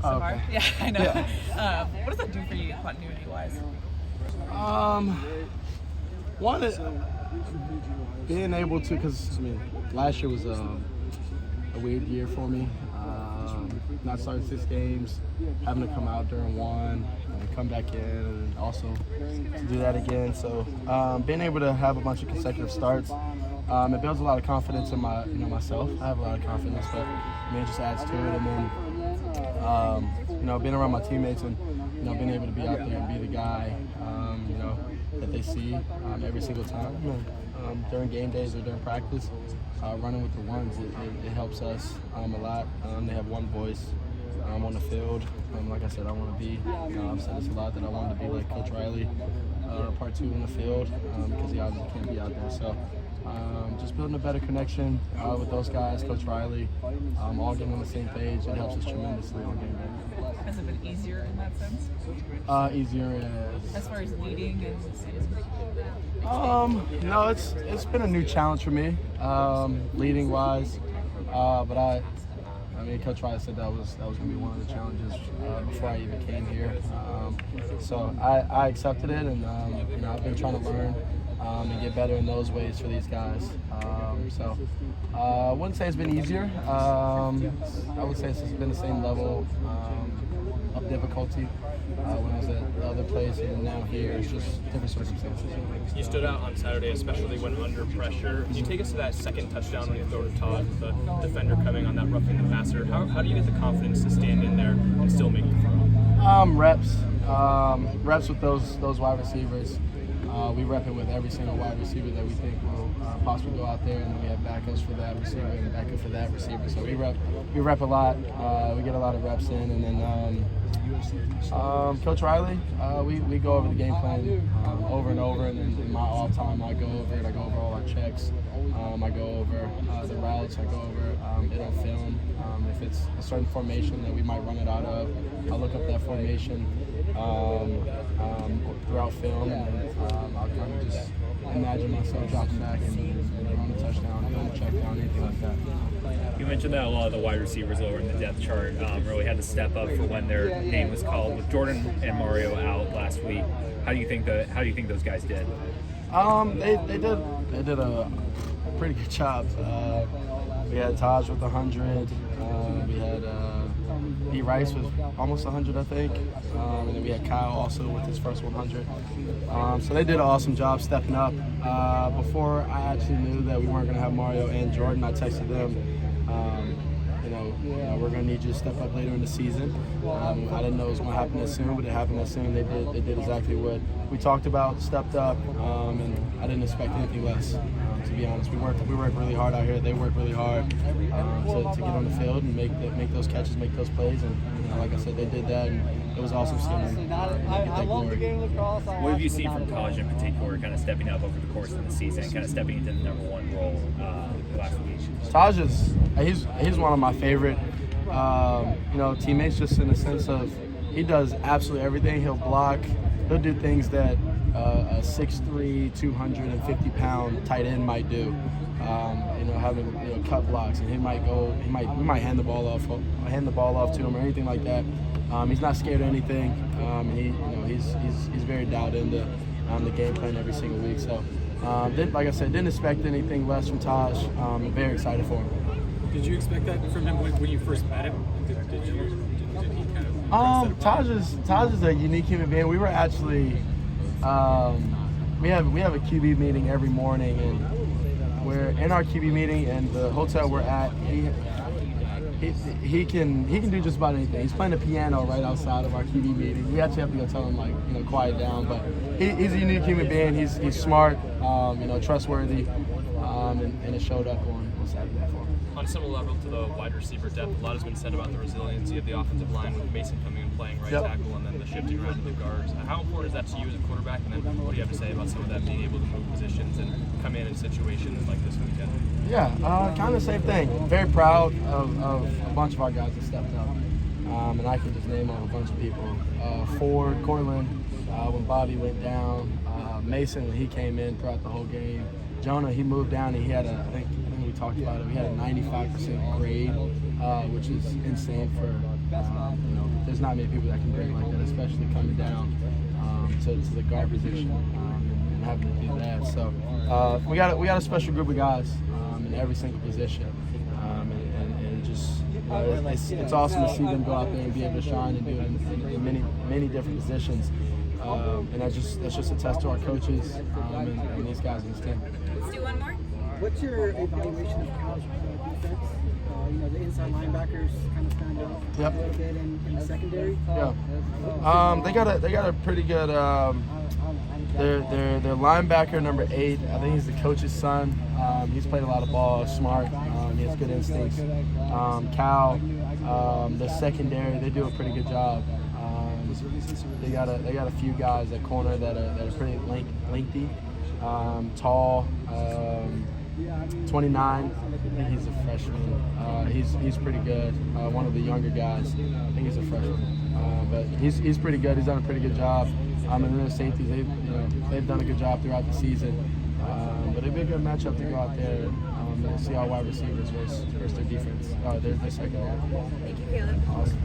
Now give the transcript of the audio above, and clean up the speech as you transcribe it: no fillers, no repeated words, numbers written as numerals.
so far. Okay. Yeah, I know. Yeah. What does that do for you, continuity-wise? One, being able to, because last year was a weird year for me. Not starting 6 games, having to come out during one, and come back in, and also do that again. So being able to have a bunch of consecutive starts, it builds a lot of confidence in myself. I have a lot of confidence, but it just adds to it. And then being around my teammates and being able to be out there and be the guy that they see every single time. And, during game days or during practice, running with the ones, it helps us a lot. They have one voice on the field. Like I said, I want to be, I've said this a lot, that I wanted to be like Coach Riley, part 2 in the field, because he obviously can't be out there. So just building a better connection with those guys, Coach Riley, all getting on the same page, it helps us tremendously on game day. Has it been easier in that sense? Easier as far as leading and no, it's been a new challenge for me, leading wise. But I mean, Coach Riley said that was going to be one of the challenges before I even came here. So I accepted it, and I've been trying to learn and get better in those ways for these guys. So I wouldn't say it's been easier. I would say it's been the same level of difficulty when I was at the other place, and now here it's just different circumstances. You stood out on Saturday, especially when under pressure. Can you take us to that second touchdown when you throw to Todd, with the defender coming on that roughing the passer? How do you get the confidence to stand in there and still make the throw? Reps with those wide receivers. We rep it with every single wide receiver that we think will possibly go out there, and then we have backups for that receiver and backup for that receiver. So we rep a lot. We get a lot of reps in, and then Coach Riley, we go over the game plan over and over, and then in my off time I go over it. I go over all our checks. I go over the routes. I go over it on film. If it's a certain formation that we might run it out of, I'll look up that formation throughout film, and I'll kind of just imagine myself dropping back and throwing a touchdown, throwing a check down, anything like that. You mentioned that a lot of the wide receivers lower in the depth chart really had to step up for when their name was called. With Jordan and Mario out last week, how do you think those guys did? They did a pretty good job. We had Taj with 100. We had B. Rice with almost 100, I think. And then we had Kyle also with his first 100. So they did an awesome job stepping up. Before I actually knew that we weren't going to have Mario and Jordan, I texted them, we're going to need you to step up later in the season. I didn't know it was going to happen that soon, but it happened that soon. They did exactly what we talked about, stepped up, and I didn't expect anything less. To be honest, we work really hard out here. They work really hard to get on the field and make those catches, make those plays. And like I said, they did that, and it was awesome seeing them get that glory. What have you seen from Taj in particular, kind of stepping up over the course of the season, kind of stepping into the #1 role last week? Taj he's one of my favorite teammates, just in the sense of he does absolutely everything. He'll block. He'll do things that a 6'3", 250-pound tight end might do. Having cut blocks, and we might hand the ball off to him or anything like that. He's not scared of anything. He's very dialed into the game plan every single week. So, like I said, didn't expect anything less from Taj. I'm very excited for him. Did you expect that from him when you first met him? Did he kind of Taj is a unique human being. We were actually we have a QB meeting every morning, and we're in our QB meeting, and the hotel we're at, he can do just about anything. He's playing the piano right outside of our QB meeting. We actually have to go tell him quiet down, but he's a unique human being. He's smart, trustworthy, and it showed up on Saturday for him. On a similar level to the wide receiver depth, a lot has been said about the resiliency of the offensive line, with Mason coming and playing right tackle, and then the shifting around to the guards. How important is that to you as a quarterback? And then what do you have to say about some of that, being able to move positions and come in situations like this weekend? Yeah, kind of the same thing. Very proud of a bunch of our guys that stepped up. And I can just name off a bunch of people. Ford, Cortland, when Bobby went down. Mason, when he came in throughout the whole game. Jonah, he moved down and he had I think we talked about it. We had a 95% grade, which is insane for, there's not many people that can grade like that, especially coming down to the guard position and having to do that. So we got a special group of guys in every single position, and just it's awesome to see them go out there and be able to shine and do it in many different positions. And that's just a test to our coaches and these guys on this team. Let's do one more. What's your evaluation of college defense? The inside linebackers kind of stand out a little bit in the secondary. Yeah. They got a pretty good. Their linebacker number 8. I think he's the coach's son. He's played a lot of ball. Smart. He has good instincts. Cal. The secondary. They do a pretty good job. They got a few guys at corner that are pretty lengthy, tall. 29. I think he's a freshman. He's pretty good. One of the younger guys. I think he's a freshman. But he's pretty good. He's done a pretty good job. And then the safeties, they've done a good job throughout the season. But it'd be a good matchup to go out there and see our wide receivers versus their defense, their secondary. Thank you, Caleb. Awesome.